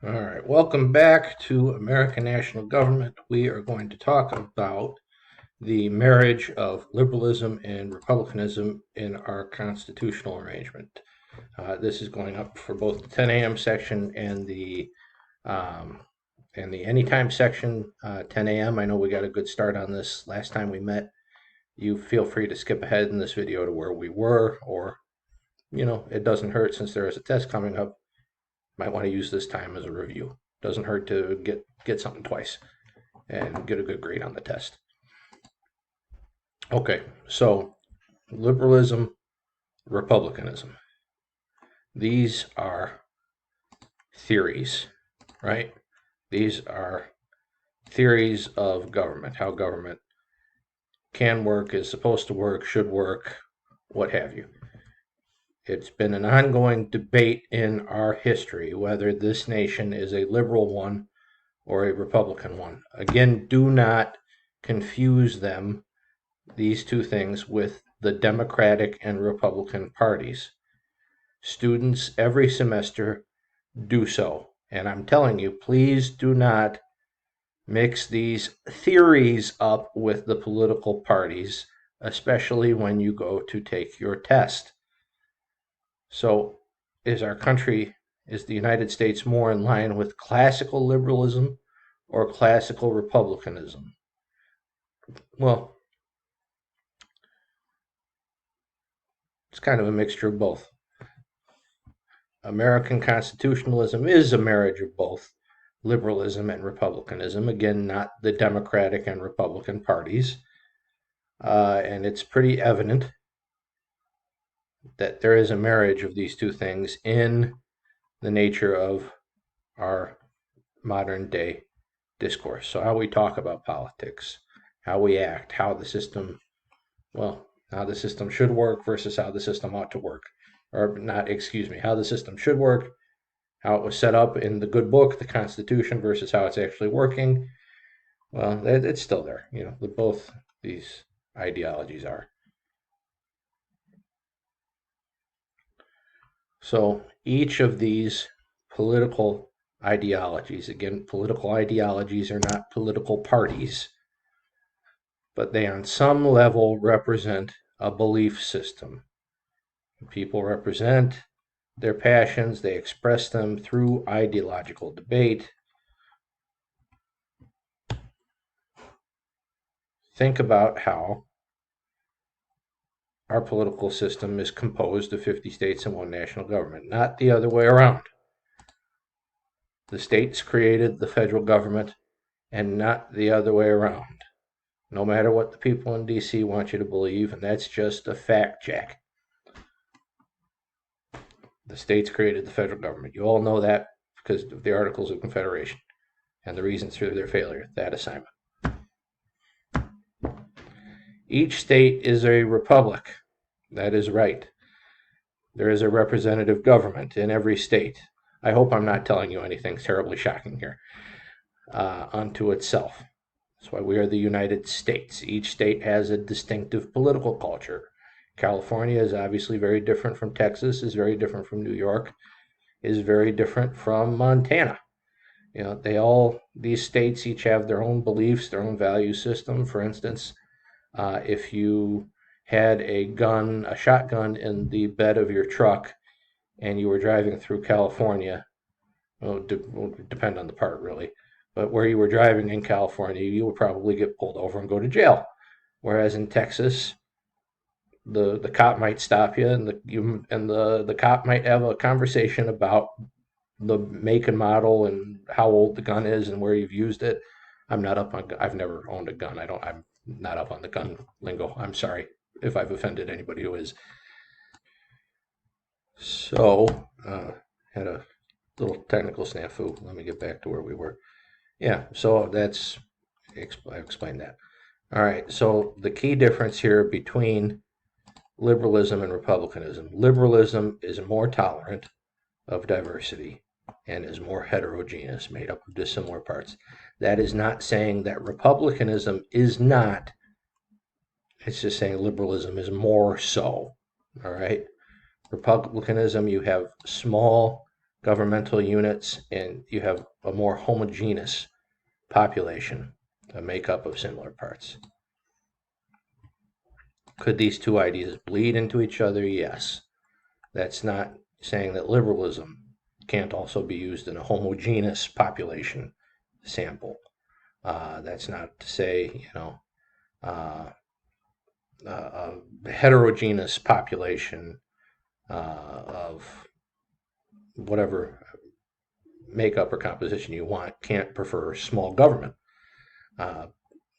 All right, welcome back to American National Government. We are going to talk about the marriage of liberalism and republicanism in our constitutional arrangement. This is going up for both the 10 a.m. section um, and the anytime section. 10 a.m. I know we got a good start on this last time we met. You feel free to skip ahead in this video to where we were, or it doesn't hurt since there is a test coming up. Might want to use this time as a review. Doesn't hurt to get something twice and get a good grade on the test. Okay, so liberalism, republicanism. These are theories, right? These are theories of government, how government can work, is supposed to work, should work, what have you. It's been an ongoing debate in our history whether this nation is a liberal one or a Republican one. Again, do not confuse these two things, with the Democratic and Republican parties. Students every semester do so. And I'm telling you, please do not mix these theories up with the political parties, especially when you go to take your test. So, is the United States more in line with classical liberalism or classical republicanism? Well, it's kind of a mixture of both. American constitutionalism is a marriage of both liberalism and republicanism. Again, not the Democratic and Republican parties. And it's pretty evident that there is a marriage of these two things in the nature of our modern day discourse. So how we talk about politics, how we act, how the system should work versus how the system ought to work. Or not, excuse me, how the system should work, how it was set up in the good book, the Constitution, versus how it's actually working. Well, it's still there. Both these ideologies are. So each of these political ideologies, again, political ideologies are not political parties, but they on some level represent a belief system. People represent their passions, they express them through ideological debate. Think about how our political system is composed of 50 states and one national government, not the other way around. The states created the federal government and not the other way around, no matter what the people in D.C. want you to believe, and that's just a fact check. The states created the federal government. You all know that because of the Articles of Confederation and the reasons for their failure, that assignment. Each state is a republic. That is right. There is a representative government in every state. I hope I'm not telling you anything terribly shocking here. Unto itself. That's why we are the United States. Each state has a distinctive political culture. California is obviously very different from Texas, is very different from New York, is very different from Montana. These states each have their own beliefs, their own value system. For instance, if you had a shotgun in the bed of your truck and you were driving through California, well, it would depend on the part really, but where you were driving in California, you would probably get pulled over and go to jail. Whereas in Texas, the cop might stop you, and the cop might have a conversation about the make and model and how old the gun is and where you've used it. I've never owned a gun. I'm not up on the gun lingo. I'm sorry if I've offended anybody who is. So, had a little technical snafu. Let me get back to where we were. Yeah, so I explained that. All right, so the key difference here between liberalism and republicanism. Liberalism is more tolerant of diversity and is more heterogeneous, made up of dissimilar parts. That is not saying that republicanism is not. It's just saying liberalism is more so. All right. Republicanism, you have small governmental units, and you have a more homogeneous population, a makeup of similar parts. Could these two ideas bleed into each other? Yes. That's not saying that liberalism can't also be used in a homogeneous population sample. That's not to say, uh, a heterogeneous population of whatever makeup or composition you want can't prefer small government.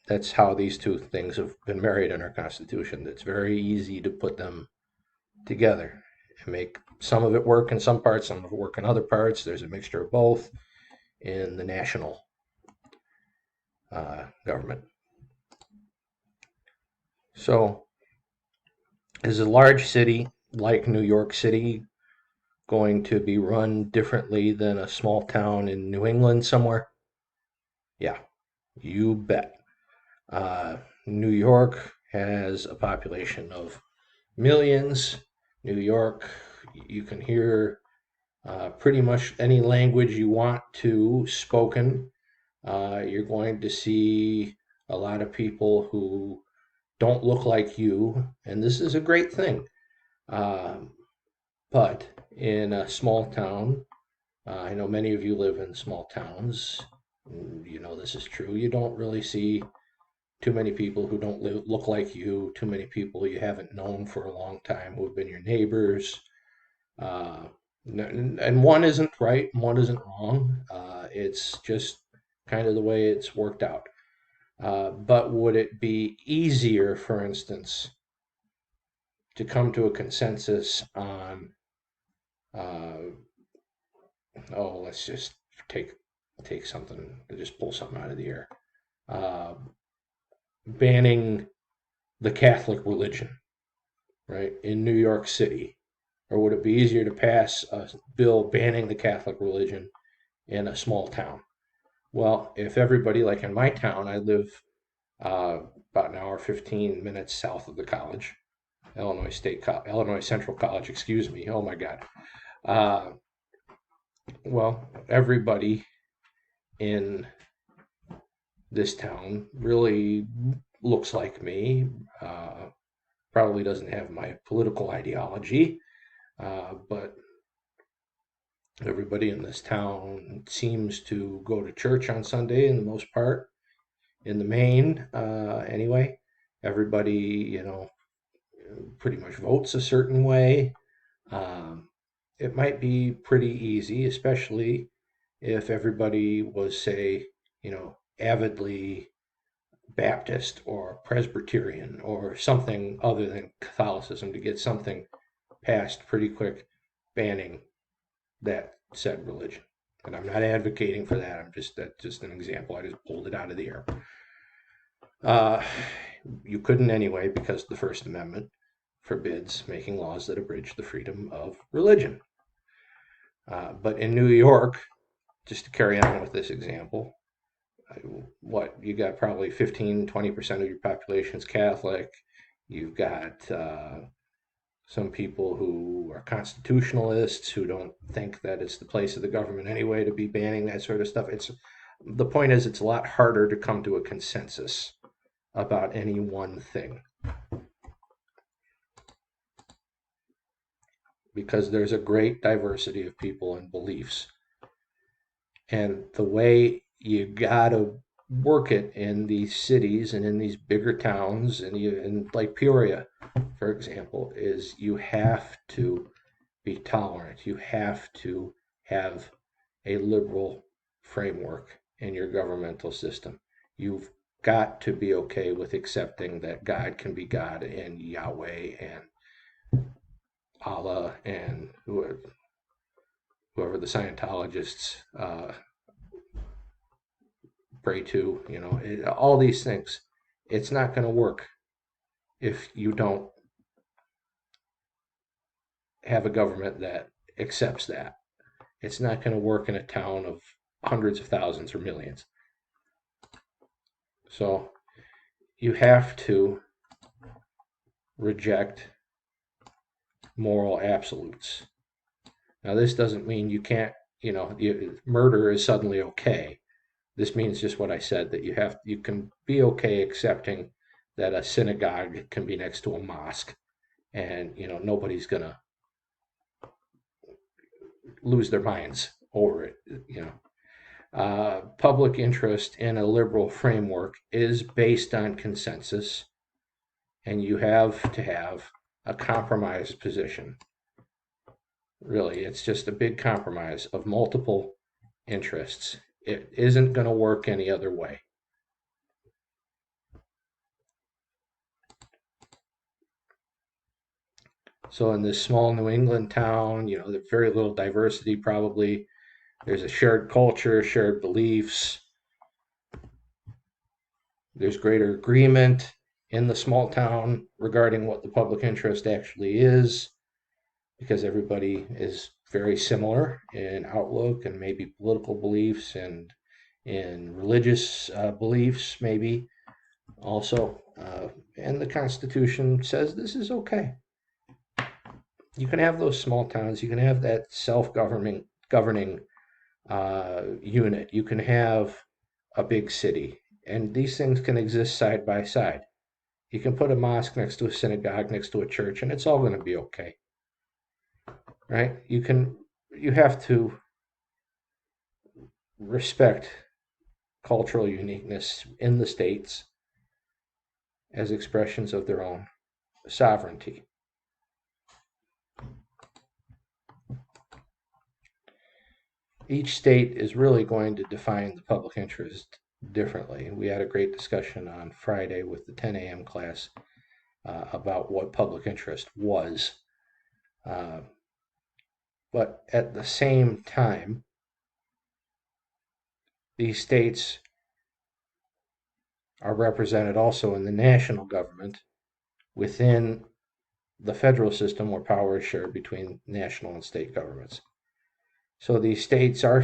That's how these two things have been married in our Constitution. It's very easy to put them together and make some of it work in some parts, some of it work in other parts. There's a mixture of both in the national government. So, is a large city like New York City going to be run differently than a small town in New England somewhere? Yeah, you bet. New York has a population of millions. New York, you can hear pretty much any language you want to spoken. You're going to see a lot of people who don't look like you, and this is a great thing. But in a small town, I know many of you live in small towns. You know this is true. You don't really see too many people who don't look like you, too many people you haven't known for a long time who have been your neighbors. And one isn't right, one isn't wrong. It's just kind of the way it's worked out. But would it be easier, for instance, to come to a consensus on, let's just take something, just pull something out of the air, banning the Catholic religion, right, in New York City? Or would it be easier to pass a bill banning the Catholic religion in a small town? Well, if everybody, like in my town, I live about an hour, 15 minutes south of the college, Illinois Central College, excuse me. Oh my God. Well, everybody in this town really looks like me, probably doesn't have my political ideology, but everybody in this town seems to go to church on Sunday in the most part, in the main, anyway. Everybody, pretty much votes a certain way. It might be pretty easy, especially if everybody was, say, avidly Baptist or Presbyterian or something other than Catholicism, to get something passed pretty quick banning that said religion. And I'm not advocating for that. That's just an example. I just pulled it out of the air. You couldn't anyway, because the First Amendment forbids making laws that abridge the freedom of religion. But in New York, just to carry on with this example, you got probably 15-20% of your population is Catholic. You've got some people who are constitutionalists who don't think that it's the place of the government anyway to be banning that sort of stuff. The point is, it's a lot harder to come to a consensus about any one thing, because there's a great diversity of people and beliefs. And the way you gotta work it in these cities and in these bigger towns, and in like Peoria, for example, is you have to be tolerant. You have to have a liberal framework in your governmental system. You've got to be okay with accepting that God can be God, and Yahweh and Allah and whoever the Scientologists pray to, all these things. It's not going to work if you don't have a government that accepts that. It's not going to work in a town of hundreds of thousands or millions. So you have to reject moral absolutes. Now, this doesn't mean you can't, murder is suddenly okay. This means just what I said, that you can be okay accepting that a synagogue can be next to a mosque, and nobody's gonna lose their minds over it. Public interest in a liberal framework is based on consensus, and you have to have a compromise position. Really, it's just a big compromise of multiple interests. It isn't going to work any other way. So in this small New England town, there's very little diversity probably. There's a shared culture, shared beliefs. There's greater agreement in the small town regarding what the public interest actually is, because everybody is very similar in outlook and maybe political beliefs and in religious beliefs, maybe also. And the Constitution says this is okay. You can have those small towns. You can have that self-governing unit. You can have a big city, and these things can exist side by side. You can put a mosque next to a synagogue, next to a church, and it's all going to be okay, right? You have to respect cultural uniqueness in the states as expressions of their own sovereignty. Each state is really going to define the public interest differently. We had a great discussion on Friday with the 10 a.m. class about what public interest was. But at the same time, these states are represented also in the national government within the federal system, where power is shared between national and state governments. So these states are,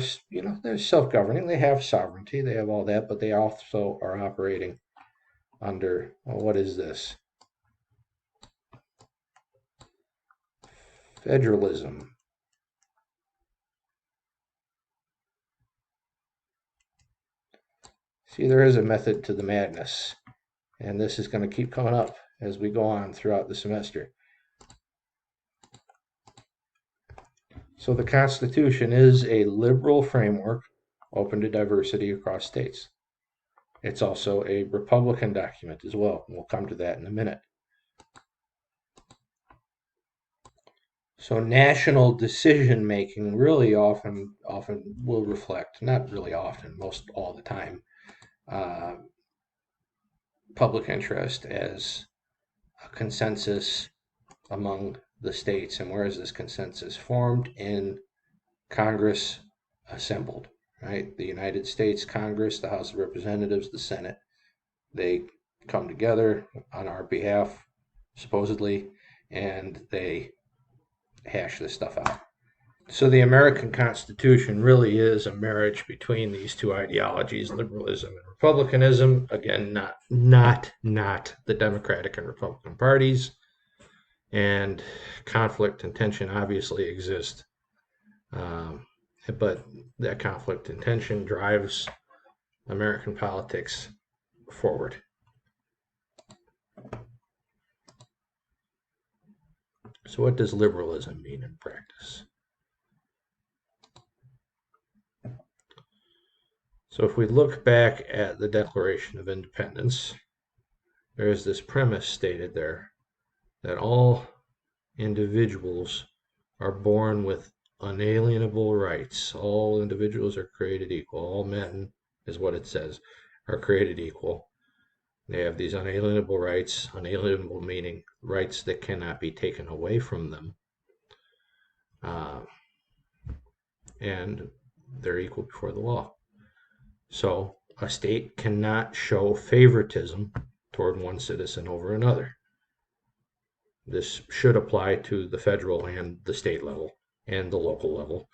they're self-governing. They have sovereignty. They have all that, but they also are operating under, well, what is this? Federalism. See, there is a method to the madness, and this is going to keep coming up as we go on throughout the semester. So the Constitution is a liberal framework open to diversity across states. It's also a Republican document as well. We'll come to that in a minute. So national decision making really often will reflect, not really often, most all the time, public interest as a consensus among the states. And where is this consensus formed? In Congress assembled, right? The United States Congress, the House of Representatives, the Senate, they come together on our behalf, supposedly, and they hash this stuff out. So the American Constitution really is a marriage between these two ideologies, liberalism and republicanism. Again, not the Democratic and Republican parties. And conflict and tension obviously exist. But that conflict and tension drives American politics forward. So what does liberalism mean in practice? So if we look back at the Declaration of Independence, there is this premise stated there that all individuals are born with unalienable rights. All individuals are created equal. All men, is what it says, are created equal. They have these unalienable rights, unalienable meaning rights that cannot be taken away from them. And they're equal before the law. So a state cannot show favoritism toward one citizen over another. This should apply to the federal and the state level and the local level.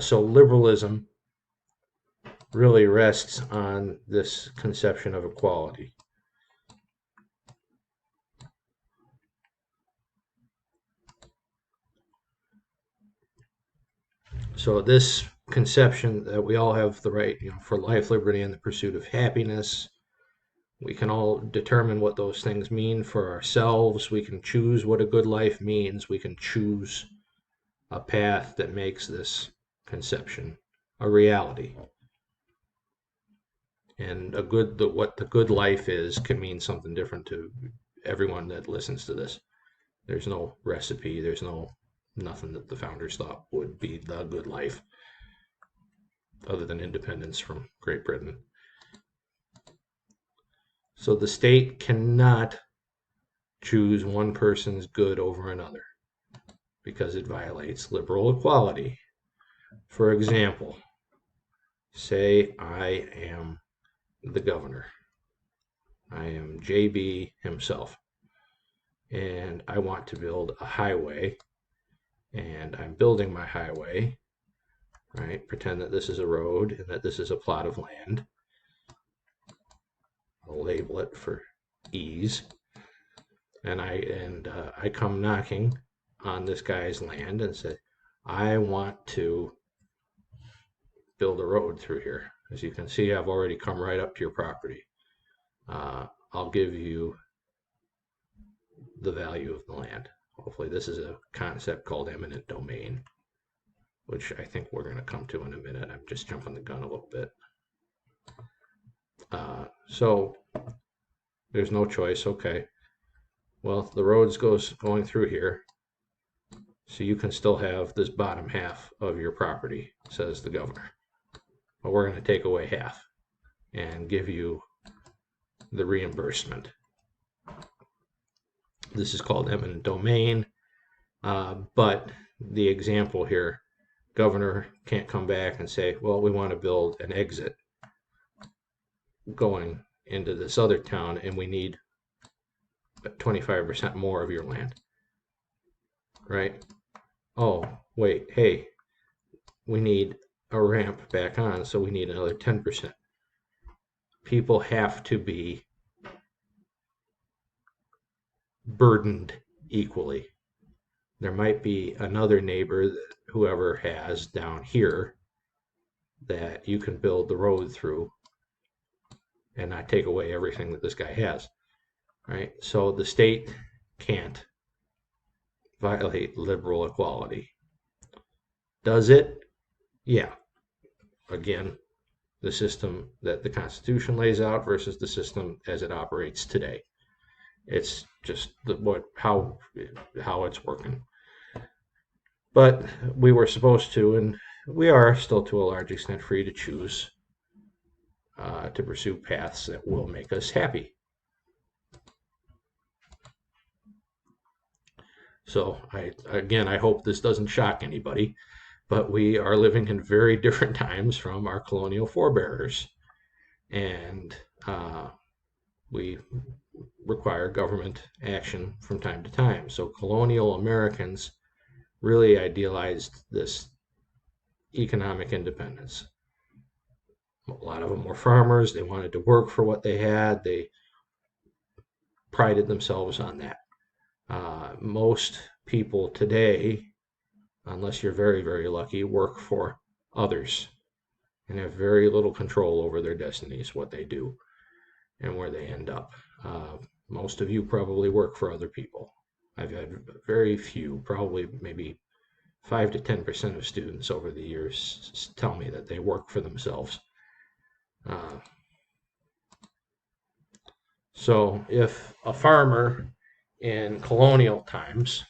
So liberalism really rests on this conception of equality. So this conception that we all have the right, for life, liberty, and the pursuit of happiness, we can all determine what those things mean for ourselves. We can choose what a good life means. We can choose a path that makes this conception a reality. And what the good life is can mean something different to everyone that listens to this. There's no recipe. There's nothing that the founders thought would be the good life, other than independence from Great Britain. So the state cannot choose one person's good over another because it violates liberal equality. For example, say I am the governor. I am JB himself, and I want to build a highway, and I'm building my highway, right? Pretend that this is a road and that this is a plot of land. I'll label it for ease. And I come knocking on this guy's land and say, I want to build a road through here. As you can see, I've already come right up to your property. I'll give you the value of the land. Hopefully this is a concept called eminent domain, which I think we're going to come to in a minute. I'm just jumping the gun a little bit. So there's no choice. Okay. Well, the road's going through here. So you can still have this bottom half of your property, says the governor. But we're going to take away half and give you the reimbursement. This is called eminent domain. But the example here, governor can't come back and say, well, we want to build an exit going into this other town, and we need 25% more of your land, right? Oh, wait, hey, we need a ramp back on, so we need another 10%. People have to be burdened equally. There might be another neighbor that whoever has down here that you can build the road through and not take away everything that this guy has, right? So the state can't violate liberal equality. Does it? Yeah. Again, the system that the Constitution lays out versus the system as it operates today. It's just how it's working. But we were supposed to, and we are still to a large extent free to choose to pursue paths that will make us happy. So I hope this doesn't shock anybody, but we are living in very different times from our colonial forebears, and we require government action from time to time. So colonial Americans really idealized this economic independence. A lot of them were farmers. They wanted to work for what they had. They prided themselves on that. Most people today, unless you're very, very lucky, work for others and have very little control over their destinies, what they do, and where they end up. Most of you probably work for other people. I've had very few, probably maybe 5 to 10% of students over the years tell me that they work for themselves. So if a farmer in colonial times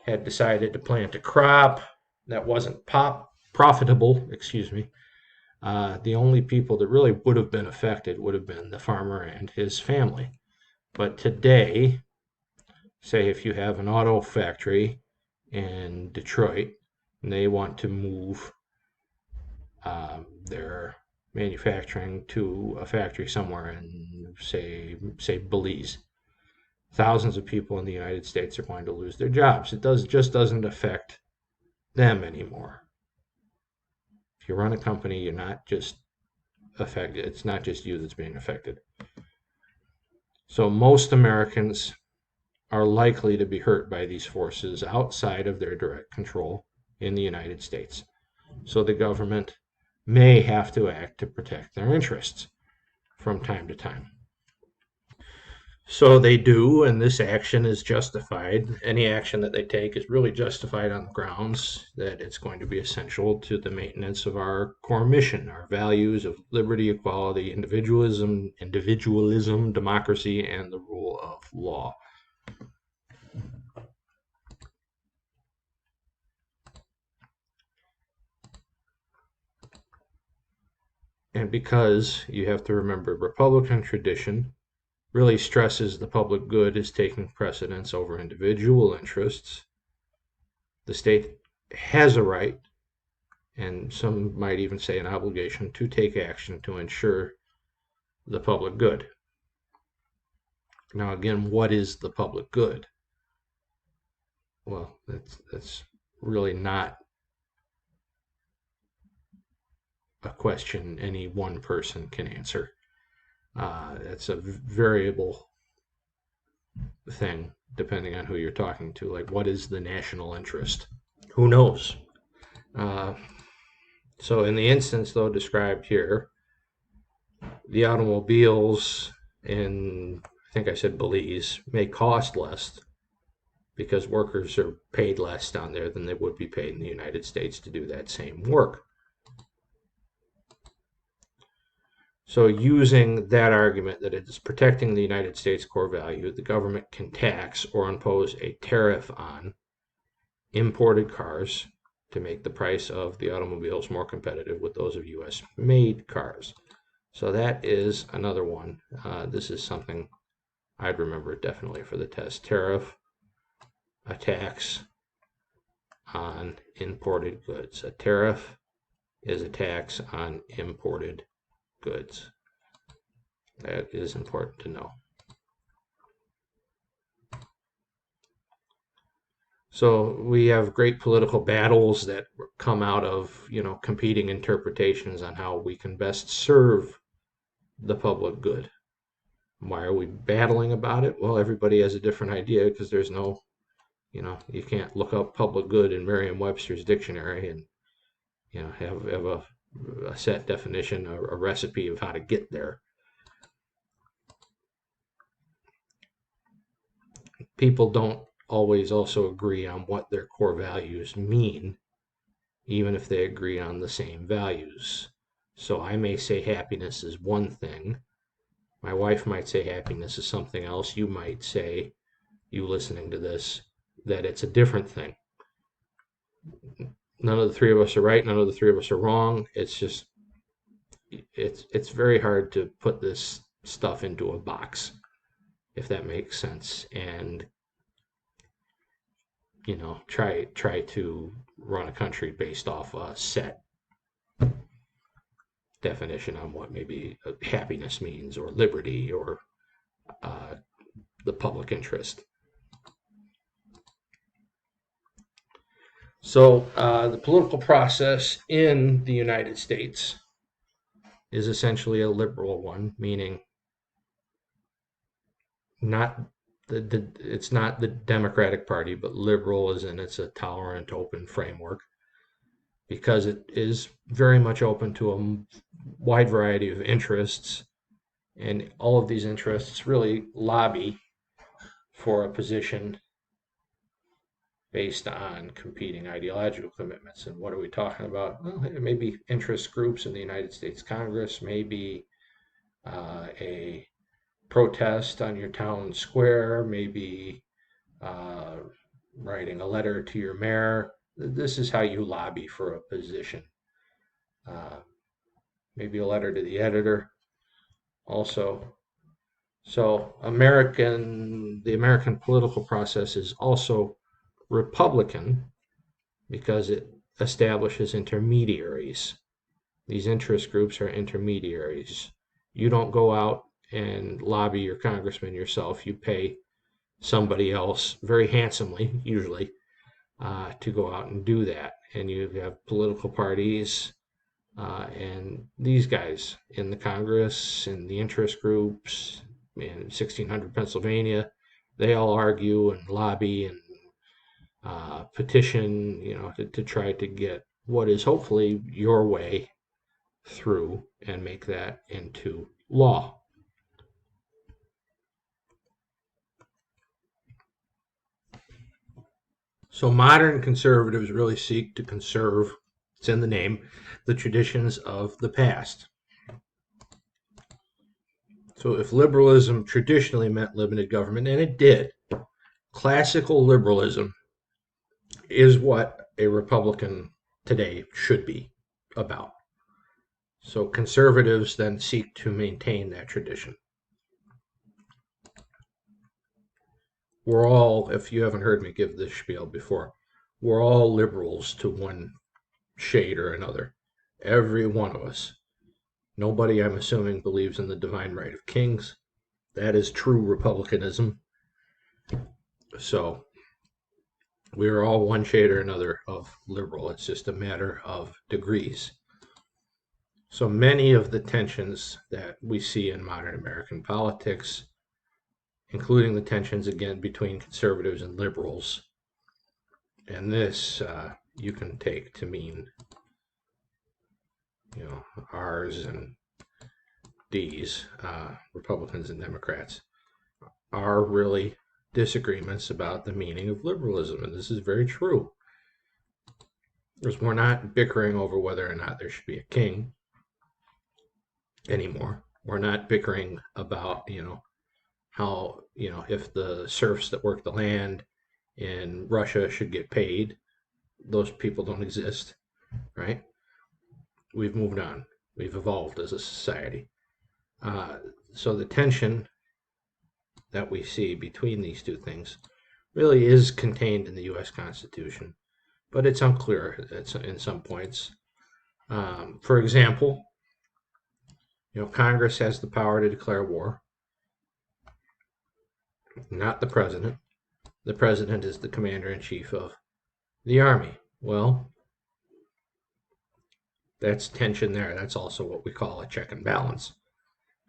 had decided to plant a crop that wasn't profitable, the only people that really would have been affected would have been the farmer and his family. But today, say if you have an auto factory in Detroit and they want to move their manufacturing to a factory somewhere in, say Belize, thousands of people in the United States are going to lose their jobs. It just doesn't affect them anymore. If you run a company, you're not just affected. It's not just you that's being affected. So most Americans are likely to be hurt by these forces outside of their direct control. in the United States. So the government may have to act to protect their interests from time to time. So they do, and this action is justified. Any action that they take is really justified on the grounds that it's going to be essential to the maintenance of our core mission, our values of liberty, equality, individualism, democracy, and the rule of law. And because you have to remember, Republican tradition really stresses the public good is taking precedence over individual interests. The state has a right, and some might even say an obligation, to take action to ensure the public good. Now, again, what is the public good? Well, that's really not a question any one person can answer. It's a variable thing depending on who you're talking to. Like, what is the national interest? Who knows? So in the instance, though, described here, the automobiles in, I think I said Belize, may cost less because workers are paid less down there than they would be paid in the United States to do that same work. So using that argument that it is protecting the United States core value, the government can tax or impose a tariff on imported cars to make the price of the automobiles more competitive with those of U.S.-made cars. So that is another one. This is something I'd remember definitely for the test. Tariff, a tax on imported goods. A tariff is a tax on imported goods. That is important to know. So we have great political battles that come out of, competing interpretations on how we can best serve the public good. Why are we battling about it? Well, everybody has a different idea because there's no, you can't look up public good in Merriam-Webster's dictionary and, have a set definition, a recipe of how to get there. People don't always also agree on what their core values mean, even if they agree on the same values. So I may say happiness is one thing. My wife might say happiness is something else. You might say, you listening to this, that it's a different thing. None of the three of us are right. None of the three of us are wrong. It's just, it's very hard to put this stuff into a box, if that makes sense, and try to run a country based off a set definition on what maybe happiness means, or liberty, or the public interest. So the political process in the United States is essentially a liberal one, meaning it's not the Democratic Party, but liberal as in it's a tolerant, open framework, because it is very much open to a wide variety of interests, and all of these interests really lobby for a position based on competing ideological commitments. And what are we talking about? Well, maybe interest groups in the United States Congress, maybe a protest on your town square, maybe writing a letter to your mayor. This is how you lobby for a position. Maybe a letter to the editor also. So the American political process is also Republican because it establishes intermediaries. These interest groups are intermediaries. You don't go out and lobby your congressman yourself. You pay somebody else very handsomely, usually, to go out and do that. And you have political parties and these guys in the Congress and the interest groups in 1600 Pennsylvania, they all argue and lobby and petition, to try to get what is hopefully your way through and make that into law. So modern conservatives really seek to conserve, it's in the name, the traditions of the past. So if liberalism traditionally meant limited government, and it did, classical liberalism is what a Republican today should be about. So conservatives then seek to maintain that tradition. We're all, if you haven't heard me give this spiel before, we're all liberals to one shade or another. Every one of us. Nobody, I'm assuming, believes in the divine right of kings. That is true republicanism. So we are all one shade or another of liberal. It's just a matter of degrees. So many of the tensions that we see in modern American politics, including the tensions, again, between conservatives and liberals, and this you can take to mean, R's and D's, Republicans and Democrats, are really disagreements about the meaning of liberalism, and this is very true. Because we're not bickering over whether or not there should be a king anymore. We're not bickering about, how, if the serfs that work the land in Russia should get paid. Those people don't exist, right? We've moved on. We've evolved as a society. So the tension that we see between these two things really is contained in the U.S. Constitution, but it's unclear in some points. For example, Congress has the power to declare war, not the president. The president is the commander-in-chief of the army. Well, that's tension there. That's also what we call a check and balance.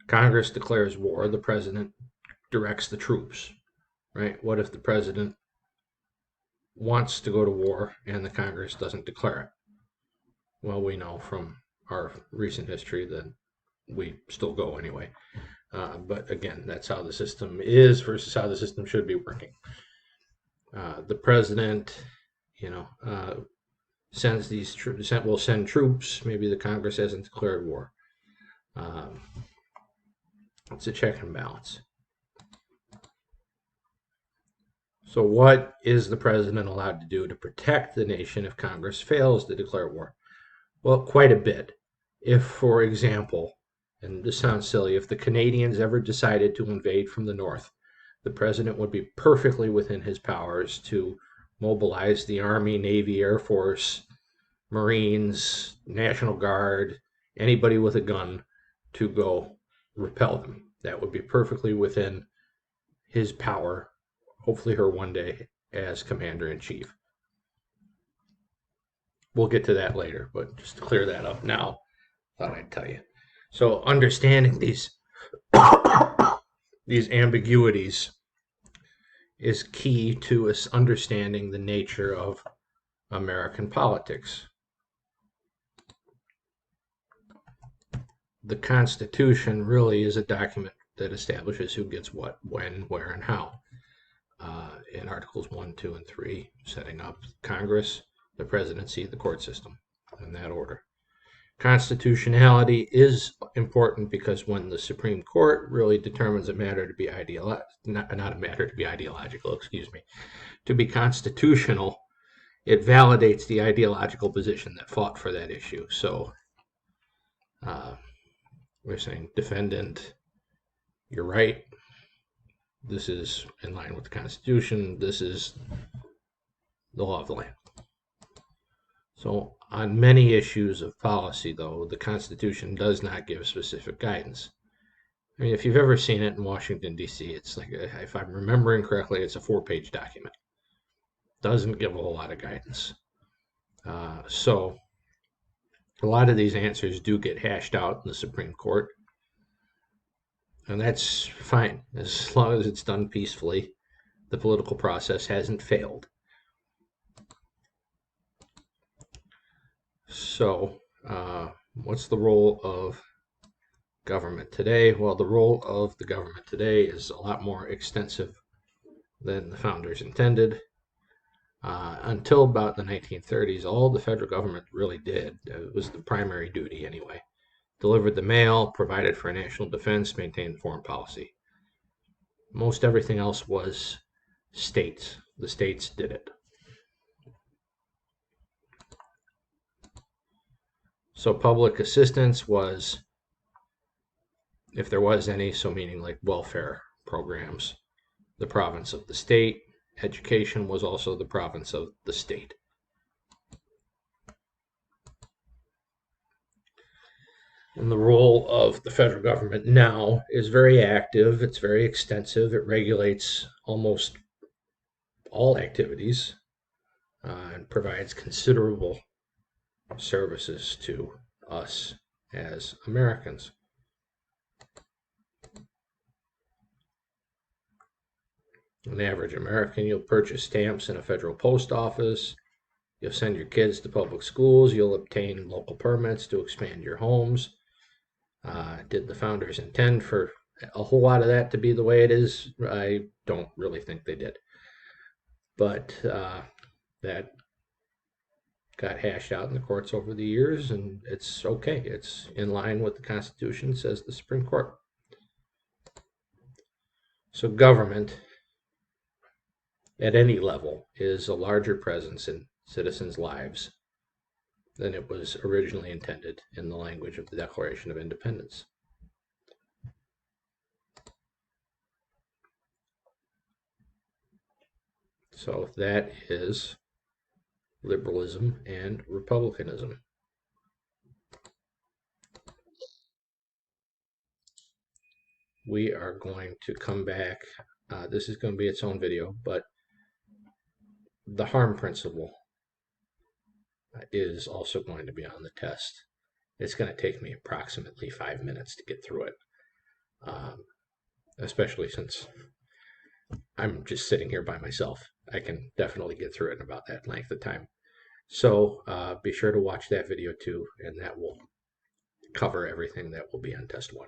Congress declares war, the president directs the troops, right? What if the president wants to go to war and the Congress doesn't declare it? Well, we know from our recent history that we still go anyway. But again, that's how the system is versus how the system should be working. The president, sends these troops, will send troops. Maybe the Congress hasn't declared war. It's a check and balance. So what is the president allowed to do to protect the nation if Congress fails to declare war? Well, quite a bit. If, for example, and this sounds silly, if the Canadians ever decided to invade from the north, the president would be perfectly within his powers to mobilize the Army, Navy, Air Force, Marines, National Guard, anybody with a gun to go repel them. That would be perfectly within his power, hopefully her one day, as commander-in-chief. We'll get to that later, but just to clear that up now, thought I'd tell you. So understanding these ambiguities is key to us understanding the nature of American politics. The Constitution really is a document that establishes who gets what, when, where, and how. In Articles 1, 2, and 3, setting up Congress, the presidency, the court system, in that order. Constitutionality is important because when the Supreme Court really determines a matter to be not a matter to be ideological, to be constitutional, it validates the ideological position that fought for that issue. So we're saying, defendant, you're right. This is in line with the Constitution. This is the law of the land. So on many issues of policy, though, the Constitution does not give specific guidance. I mean, if you've ever seen it in Washington, D.C., it's like, if I'm remembering correctly, it's a 4-page document. Doesn't give a whole lot of guidance. So a lot of these answers do get hashed out in the Supreme Court. And that's fine, as long as it's done peacefully. The political process hasn't failed. So, what's the role of government today? Well, the role of the government today is a lot more extensive than the founders intended. Until about the 1930s, all the federal government really did, it was the primary duty anyway, delivered the mail, provided for national defense, maintained foreign policy. Most everything else was states. The states did it. So public assistance was, if there was any, so meaning like welfare programs, the province of the state. Education was also the province of the state. And the role of the federal government now is very active. It's very extensive. It regulates almost all activities and provides considerable services to us as Americans. An average American, you'll purchase stamps in a federal post office. You'll send your kids to public schools. You'll obtain local permits to expand your homes. Did the founders intend for a whole lot of that to be the way it is? I don't really think they did. But that got hashed out in the courts over the years, and it's okay. It's in line with the Constitution, says the Supreme Court. So government at any level is a larger presence in citizens' lives than it was originally intended in the language of the Declaration of Independence. So that is liberalism and republicanism. We are going to come back. This is going to be its own video, but the harm principle is also going to be on the test. It's going to take me approximately 5 minutes to get through it, especially since I'm just sitting here by myself. I can definitely get through it in about that length of time. So be sure to watch that video too, and that will cover everything that will be on test 1.